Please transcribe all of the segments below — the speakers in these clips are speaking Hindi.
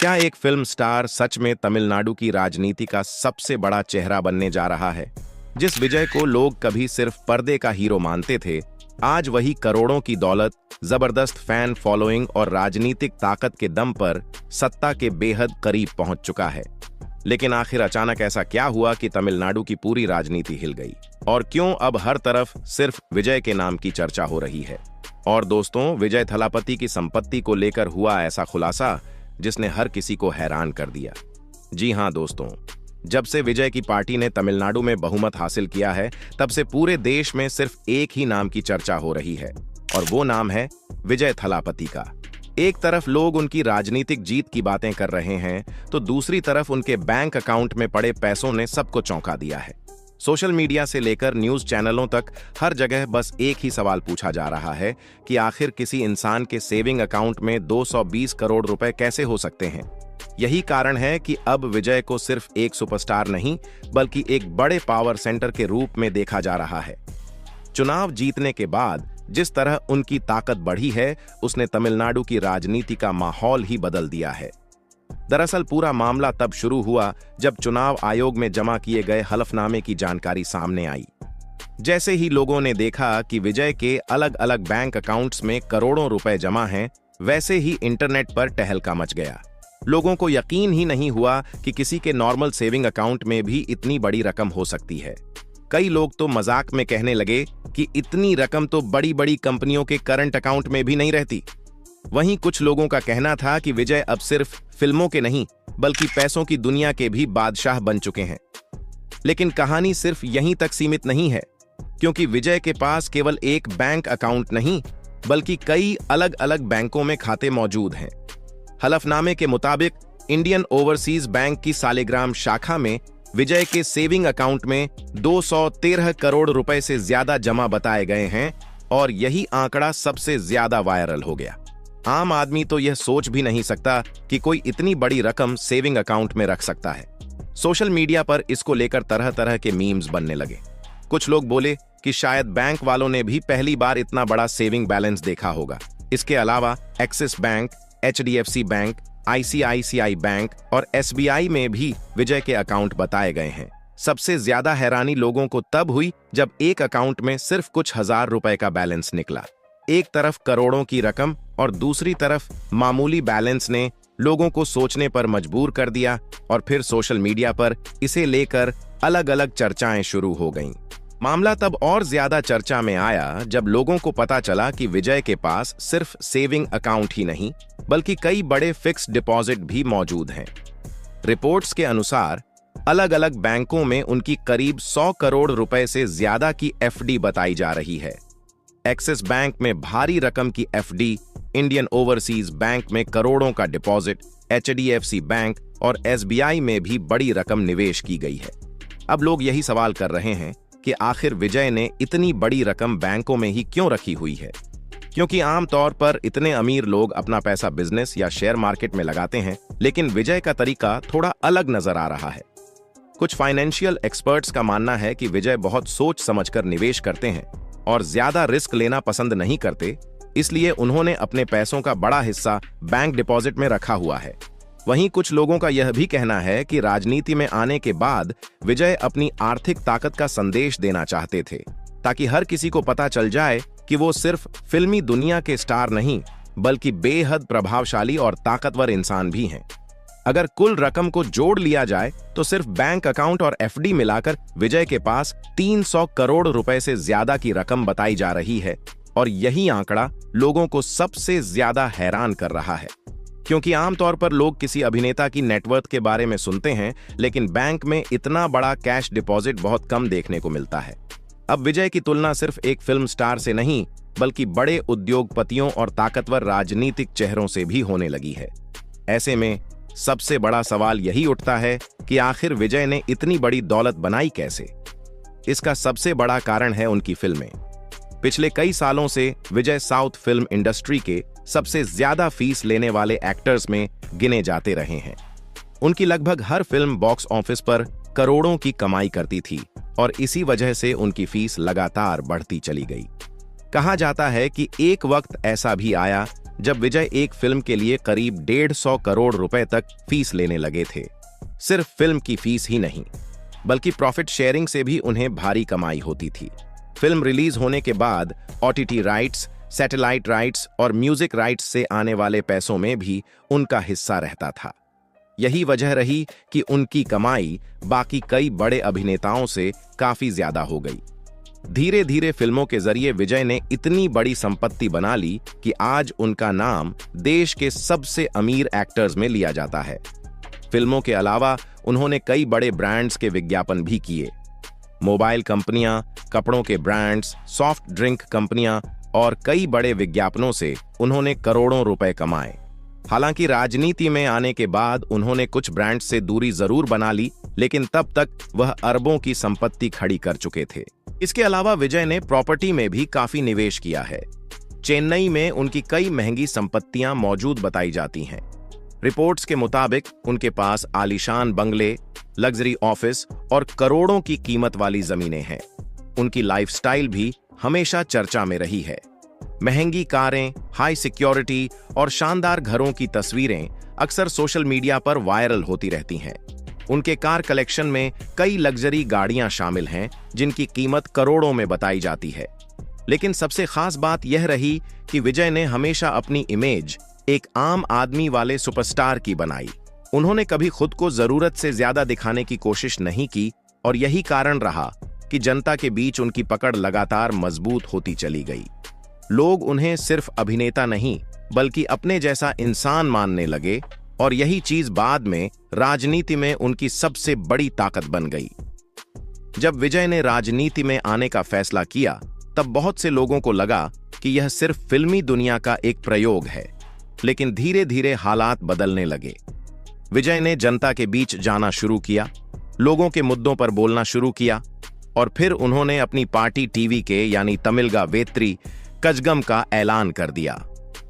क्या एक फिल्म स्टार सच में तमिलनाडु की राजनीति का सबसे बड़ा चेहरा बनने जा रहा है? जिस विजय को लोग कभी सिर्फ पर्दे का हीरो मानते थे, आज वही करोड़ों की दौलत, जबरदस्त फैन फॉलोइंग और राजनीतिक ताकत के दम पर सत्ता के बेहद करीब पहुंच चुका है। लेकिन आखिर अचानक ऐसा क्या हुआ कि तमिलनाडु की पूरी राजनीति हिल गई? और क्यों अब हर तरफ सिर्फ विजय के नाम की चर्चा हो रही है? और दोस्तों, विजय थलापति की संपत्ति को लेकर हुआ ऐसा खुलासा जिसने हर किसी को हैरान कर दिया। जी हां दोस्तों, जब से विजय की पार्टी ने तमिलनाडु में बहुमत हासिल किया है, तब से पूरे देश में सिर्फ एक ही नाम की चर्चा हो रही है, और वो नाम है विजय थलापति का। एक तरफ लोग उनकी राजनीतिक जीत की बातें कर रहे हैं, तो दूसरी तरफ उनके बैंक अकाउंट में पड़े पैसों ने सबको चौंका दिया है। सोशल मीडिया से लेकर न्यूज चैनलों तक हर जगह बस एक ही सवाल पूछा जा रहा है कि आखिर किसी इंसान के सेविंग अकाउंट में 220 करोड़ रुपए कैसे हो सकते हैं। यही कारण है कि अब विजय को सिर्फ एक सुपरस्टार नहीं, बल्कि एक बड़े पावर सेंटर के रूप में देखा जा रहा है। चुनाव जीतने के बाद जिस तरह उनकी ताकत बढ़ी है, उसने तमिलनाडु की राजनीति का माहौल ही बदल दिया है। दरअसल पूरा मामला तब शुरू हुआ जब चुनाव आयोग में जमा किए गए हलफनामे की जानकारी सामने आई। जैसे ही लोगों ने देखा कि विजय के अलग अलग बैंक अकाउंट्स में करोड़ों रुपए जमा हैं, वैसे ही इंटरनेट पर टहलका मच गया। लोगों को यकीन ही नहीं हुआ कि किसी के नॉर्मल सेविंग अकाउंट में भी इतनी बड़ी रकम हो सकती है। कई लोग तो मजाक में कहने लगे कि इतनी रकम तो बड़ी बड़ी कंपनियों के करंट अकाउंट में भी नहीं रहती। वहीं कुछ लोगों का कहना था कि विजय अब सिर्फ फिल्मों के नहीं, बल्कि पैसों की दुनिया के भी बादशाह बन चुके हैं। लेकिन कहानी सिर्फ यहीं तक सीमित नहीं है, क्योंकि विजय के पास केवल एक बैंक अकाउंट नहीं, बल्कि कई अलग अलग बैंकों में खाते मौजूद हैं। हलफनामे के मुताबिक इंडियन ओवरसीज बैंक की सालिग्राम शाखा में विजय के सेविंग अकाउंट में 213 करोड़ रुपए से ज्यादा जमा बताए गए हैं, और यही आंकड़ा सबसे ज्यादा वायरल हो गया। आम आदमी तो यह सोच भी नहीं सकता कि कोई इतनी बड़ी रकम सेविंग अकाउंट में रख सकता है। सोशल मीडिया पर इसको लेकर तरह तरह के मीम्स बनने लगे। कुछ लोग बोले कि शायद बैंक वालों ने भी पहली बार इतना बड़ा सेविंग बैलेंस देखा होगा। इसके अलावा axis bank, HDFC bank, ICICI bank और SBI में भी विजय के अकाउंट बताए गए हैं। सबसे ज्यादा हैरानी लोगों को तब हुई जब एक अकाउंट में सिर्फ कुछ हजार रुपए का बैलेंस निकला। एक तरफ करोड़ों की रकम और दूसरी तरफ मामूली बैलेंस ने लोगों को सोचने पर मजबूर कर दिया, और फिर सोशल मीडिया पर इसे लेकर अलग अलग चर्चाएं शुरू हो गईं। मामला तब और ज्यादा चर्चा में आया जब लोगों को पता चला कि विजय के पास सिर्फ सेविंग अकाउंट ही नहीं, बल्कि कई बड़े फिक्स्ड डिपॉजिट भी मौजूद हैं। रिपोर्ट्स के अनुसार अलग अलग बैंकों में उनकी करीब 100 करोड़ रुपए से ज्यादा की FD बताई जा रही है। एक्सिस बैंक में भारी रकम की FD, इंडियन ओवरसीज बैंक में करोड़ों का डिपॉजिट, HDFC बैंक और SBI में भी बड़ी रकम निवेश की गई है। अब लोग यही सवाल कर रहे हैं कि आखिर विजय ने इतनी बड़ी रकम बैंकों में ही क्यों रखी हुई है? क्योंकि आमतौर पर इतने अमीर लोग अपना पैसा बिजनेस या शेयर मार्केट में लगाते हैं, लेकिन विजय का तरीका थोड़ा अलग नजर आ रहा है। कुछ फाइनेंशियल एक्सपर्ट्स का मानना है कि विजय बहुत सोच समझकर निवेश करते हैं और ज्यादा रिस्क लेना पसंद नहीं करते, इसलिए उन्होंने अपने पैसों का बड़ा हिस्सा बैंक डिपॉजिट में रखा हुआ है। वहीं कुछ लोगों का यह भी कहना है कि राजनीति में आने के बाद विजय अपनी आर्थिक ताकत का संदेश देना चाहते थे, ताकि हर किसी को पता चल जाए कि वो सिर्फ फिल्मी दुनिया के स्टार नहीं, बल्कि बेहद प्रभावशाली और ताकतवर इंसान भी हैं। अगर कुल रकम को जोड़ लिया जाए तो सिर्फ बैंक अकाउंट और FD मिलाकर विजय के पास 300 करोड़ रुपए से ज्यादा की रकम बताई जा रही है, और यही आंकड़ा लोगों को सबसे ज्यादा हैरान कर रहा है। क्योंकि आमतौर पर लोग किसी अभिनेता की नेटवर्थ के बारे में सुनते हैं, लेकिन बैंक में इतना बड़ा कैश डिपॉजिट बहुत कम देखने को मिलता है। अब विजय की तुलना सिर्फ एक फिल्म स्टार से नहीं, बल्कि बड़े उद्योगपतियों और ताकतवर राजनीतिक चेहरों से भी होने लगी है। ऐसे में सबसे बड़ा सवाल यही उठता है कि आखिर विजय ने इतनी बड़ी दौलत बनाई कैसे? इसका सबसे बड़ा कारण है उनकी फिल्में। पिछले कई सालों से विजय साउथ फिल्म इंडस्ट्री के सबसे ज्यादा फीस लेने वाले एक्टर्स में गिने जाते रहे हैं। उनकी लगभग हर फिल्म बॉक्स ऑफिस पर करोड़ों की कमाई करती थी, और इसी वजह से उनकी फीस लगातार बढ़ती चली गई। कहा जाता है कि एक वक्त ऐसा भी आया जब विजय एक फिल्म के लिए करीब 150 करोड़ रुपए तक फीस लेने लगे थे। सिर्फ फिल्म की फीस ही नहीं, बल्कि प्रॉफिट शेयरिंग से भी उन्हें भारी कमाई होती थी। फिल्म रिलीज होने के बाद ओटीटी राइट्स, सैटेलाइट राइट्स और म्यूजिक राइट्स से आने वाले पैसों में भी उनका हिस्सा रहता था। यही वजह रही कि उनकी कमाई बाकी कई बड़े अभिनेताओं से काफी ज्यादा हो गई। धीरे धीरे फिल्मों के जरिए विजय ने इतनी बड़ी संपत्ति बना ली कि आज उनका नाम देश के सबसे अमीर एक्टर्स में लिया जाता है। फिल्मों के अलावा उन्होंने कई बड़े ब्रांड्स के विज्ञापन भी किए। मोबाइल कंपनियां, कपड़ों के ब्रांड्स, सॉफ्ट ड्रिंक कंपनियां और कई बड़े विज्ञापनों से उन्होंने करोड़ों रुपए कमाए। हालांकि राजनीति में आने के बाद उन्होंने कुछ ब्रांड्स से दूरी जरूर बना ली, लेकिन तब तक वह अरबों की संपत्ति खड़ी कर चुके थे। इसके अलावा विजय ने प्रॉपर्टी में भी काफी निवेश किया है। चेन्नई में उनकी कई महंगी संपत्तियां मौजूद बताई जाती हैं। रिपोर्ट्स के मुताबिक उनके पास आलीशान बंगले, लग्जरी ऑफिस और करोड़ों की कीमत वाली जमीनें हैं। उनकी लाइफस्टाइल भी हमेशा चर्चा में रही है। महंगी कारें, हाई सिक्योरिटी और शानदार घरों की तस्वीरें अक्सर सोशल मीडिया पर वायरल होती रहती हैं। उनके कार कलेक्शन में कई लग्जरी गाड़ियां शामिल हैं, जिनकी कीमत करोड़ों में बताई जाती है। लेकिन सबसे खास बात यह रही कि विजय ने हमेशा अपनी इमेज एक आम आदमी वाले सुपरस्टार की बनाई। उन्होंने कभी खुद को जरूरत से ज्यादा दिखाने की कोशिश नहीं की और यही कारण रहा कि जनता के बीच उनकी पकड़ लगातार मजबूत होती चली गई। लोग उन्हें सिर्फ अभिनेता नहीं, बल्कि अपने जैसा इंसान मानने लगे और यही चीज बाद में राजनीति में उनकी सबसे बड़ी ताकत बन गई। जब विजय ने राजनीति में आने का फैसला किया, तब बहुत से लोगों को लगा कि यह सिर्फ फिल्मी दुनिया का एक प्रयोग है, लेकिन धीरे धीरे हालात बदलने लगे। विजय ने जनता के बीच जाना शुरू किया, लोगों के मुद्दों पर बोलना शुरू किया और फिर उन्होंने अपनी पार्टी टीवी के यानी तमिलगा वेत्री कजगम का ऐलान कर दिया।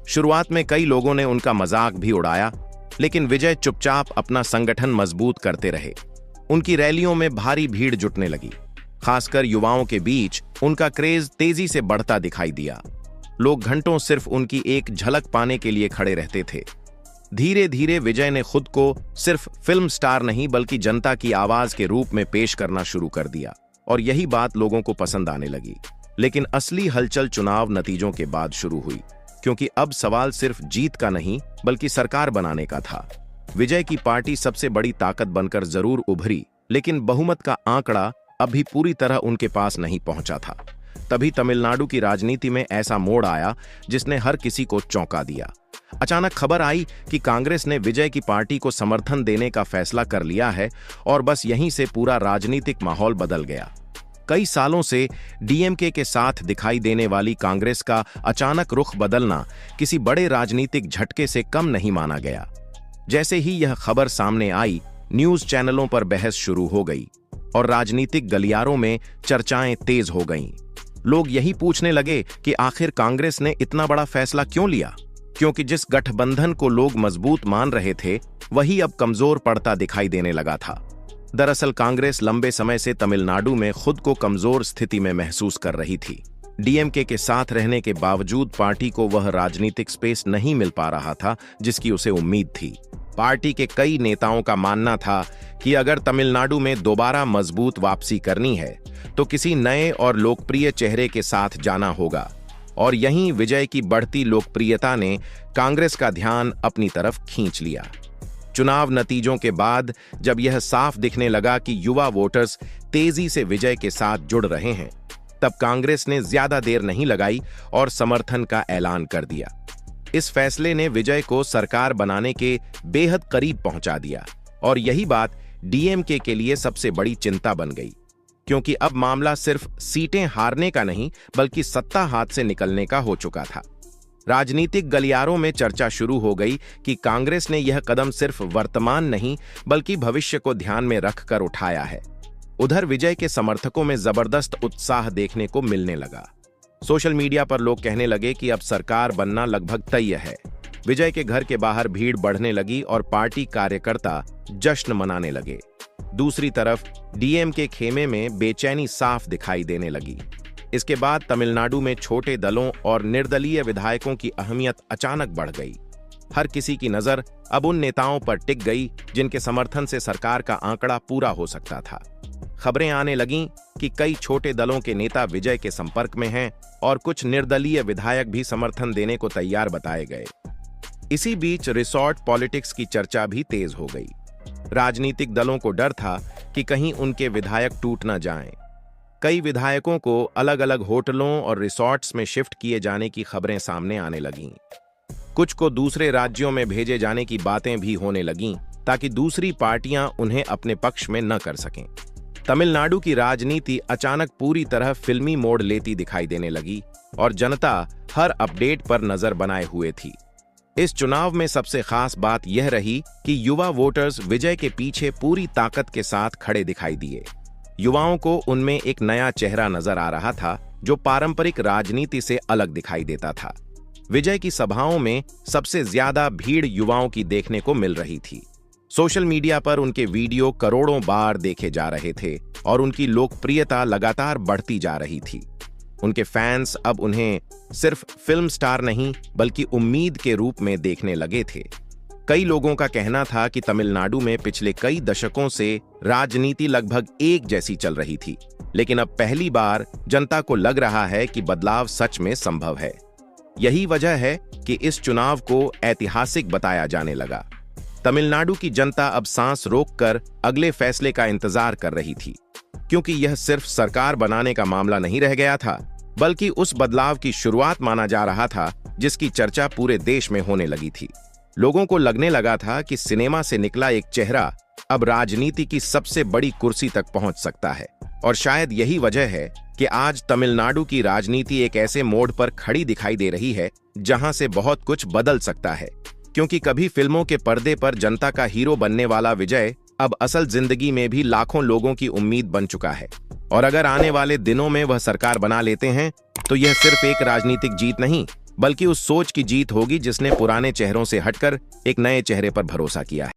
शुरुआत में कई लोगों ने उनका मजाक भी उड़ाया, लेकिन विजय चुपचाप अपना संगठन मजबूत करते रहे। उनकी रैलियों में भारी भीड़ जुटने लगी। खासकर युवाओं के बीच उनका क्रेज तेजी से बढ़ता दिखाई दिया। लोग घंटों सिर्फ उनकी एक झलक पाने के लिए खड़े रहते थे। धीरे धीरे विजय ने खुद को सिर्फ फिल्म स्टार नहीं, बल्कि जनता की आवाज के रूप में पेश करना शुरू कर दिया और यही बात लोगों को पसंद आने लगी। लेकिन असली हलचल चुनाव नतीजों के बाद शुरू हुई, क्योंकि अब सवाल सिर्फ जीत का नहीं, बल्कि सरकार बनाने का था। विजय की पार्टी सबसे बड़ी ताकत बनकर जरूर उभरी, लेकिन बहुमत का आंकड़ा अभी पूरी तरह उनके पास नहीं पहुंचा था। तभी तमिलनाडु की राजनीति में ऐसा मोड़ आया जिसने हर किसी को चौंका दिया। अचानक खबर आई कि कांग्रेस ने विजय की पार्टी को समर्थन देने का फैसला कर लिया है और बस यहीं से पूरा राजनीतिक माहौल बदल गया। कई सालों से डीएमके के साथ दिखाई देने वाली कांग्रेस का अचानक रुख बदलना किसी बड़े राजनीतिक झटके से कम नहीं माना गया। जैसे ही यह खबर सामने आई, न्यूज चैनलों पर बहस शुरू हो गई और राजनीतिक गलियारों में चर्चाएं तेज हो गईं। लोग यही पूछने लगे कि आखिर कांग्रेस ने इतना बड़ा फैसला क्यों लिया, क्योंकि जिस गठबंधन को लोग मजबूत मान रहे थे, वही अब कमजोर पड़ता दिखाई देने लगा था। दरअसल कांग्रेस लंबे समय से तमिलनाडु में खुद को कमजोर स्थिति में महसूस कर रही थी। डीएमके के साथ रहने के बावजूद पार्टी को वह राजनीतिक स्पेस नहीं मिल पा रहा था जिसकी उसे उम्मीद थी। पार्टी के कई नेताओं का मानना था कि अगर तमिलनाडु में दोबारा मजबूत वापसी करनी है तो किसी नए और लोकप्रिय चेहरे के साथ जाना होगा, और यहीं विजय की बढ़ती लोकप्रियता ने कांग्रेस का ध्यान अपनी तरफ खींच लिया। चुनाव नतीजों के बाद जब यह साफ दिखने लगा कि युवा वोटर्स तेजी से विजय के साथ जुड़ रहे हैं, तब कांग्रेस ने ज्यादा देर नहीं लगाई और समर्थन का ऐलान कर दिया। इस फैसले ने विजय को सरकार बनाने के बेहद करीब पहुंचा दिया और यही बात डीएमके के लिए सबसे बड़ी चिंता बन गई, क्योंकि अब मामला सिर्फ सीटें हारने का नहीं, बल्कि सत्ता हाथ से निकलने का हो चुका था। राजनीतिक गलियारों में चर्चा शुरू हो गई कि कांग्रेस ने यह कदम सिर्फ वर्तमान नहीं, बल्कि भविष्य को ध्यान में रखकर उठाया है। उधर विजय के समर्थकों में जबरदस्त उत्साह देखने को मिलने लगा। सोशल मीडिया पर लोग कहने लगे कि अब सरकार बनना लगभग तय है। विजय के घर के बाहर भीड़ बढ़ने लगी और पार्टी कार्यकर्ता जश्न मनाने लगे। दूसरी तरफ डीएमके खेमे में बेचैनी साफ दिखाई देने लगी। इसके बाद तमिलनाडु में छोटे दलों और निर्दलीय विधायकों की अहमियत अचानक बढ़ गई। हर किसी की नजर अब उन नेताओं पर टिक गई जिनके समर्थन से सरकार का आंकड़ा पूरा हो सकता था। खबरें आने लगीं कि कई छोटे दलों के नेता विजय के संपर्क में हैं और कुछ निर्दलीय विधायक भी समर्थन देने को तैयार बताए गए। इसी बीच रिसॉर्ट पॉलिटिक्स की चर्चा भी तेज हो गई। राजनीतिक दलों को डर था कि कहीं उनके विधायक टूट न जाएं। कई विधायकों को अलग अलग होटलों और रिसॉर्ट्स में शिफ्ट किए जाने की खबरें सामने आने लगीं। कुछ को दूसरे राज्यों में भेजे जाने की बातें भी होने लगीं ताकि दूसरी पार्टियां उन्हें अपने पक्ष में न कर सकें। तमिलनाडु की राजनीति अचानक पूरी तरह फिल्मी मोड़ लेती दिखाई देने लगी और जनता हर अपडेट पर नजर बनाए हुए थी। इस चुनाव में सबसे खास बात यह रही कि युवा वोटर्स विजय के पीछे पूरी ताकत के साथ खड़े दिखाई दिए। युवाओं को उनमें एक नया चेहरा नजर आ रहा था जो पारंपरिक राजनीति से अलग दिखाई देता था। विजय की सभाओं में सबसे ज्यादा भीड़ युवाओं की देखने को मिल रही थी। सोशल मीडिया पर उनके वीडियो करोड़ों बार देखे जा रहे थे और उनकी लोकप्रियता लगातार बढ़ती जा रही थी। उनके फैंस अब उन्हें सिर्फ फिल्म स्टार नहीं बल्कि उम्मीद के रूप में देखने लगे थे। कई लोगों का कहना था कि तमिलनाडु में पिछले कई दशकों से राजनीति लगभग एक जैसी चल रही थी, लेकिन अब पहली बार जनता को लग रहा है कि बदलाव सच में संभव है। यही वजह है कि इस चुनाव को ऐतिहासिक बताया जाने लगा। तमिलनाडु की जनता अब सांस रोककर अगले फैसले का इंतजार कर रही थी, क्योंकि यह सिर्फ सरकार बनाने का मामला नहीं रह गया था, बल्कि उस बदलाव की शुरुआत माना जा रहा था जिसकी चर्चा पूरे देश में होने लगी थी। लोगों को लगने लगा था कि सिनेमा से निकला एक चेहरा अब राजनीति की सबसे बड़ी कुर्सी तक पहुंच सकता है। और शायद यही वजह है कि आज तमिलनाडु की राजनीति एक ऐसे मोड़ पर खड़ी दिखाई दे रही है जहां से बहुत कुछ बदल सकता है, क्योंकि कभी फिल्मों के पर्दे पर जनता का हीरो बनने वाला विजय अब असल जिंदगी में भी लाखों लोगों की उम्मीद बन चुका है। और अगर आने वाले दिनों में वह सरकार बना लेते हैं तो यह सिर्फ एक राजनीतिक जीत नहीं बल्कि उस सोच की जीत होगी जिसने पुराने चेहरों से हटकर एक नए चेहरे पर भरोसा किया है।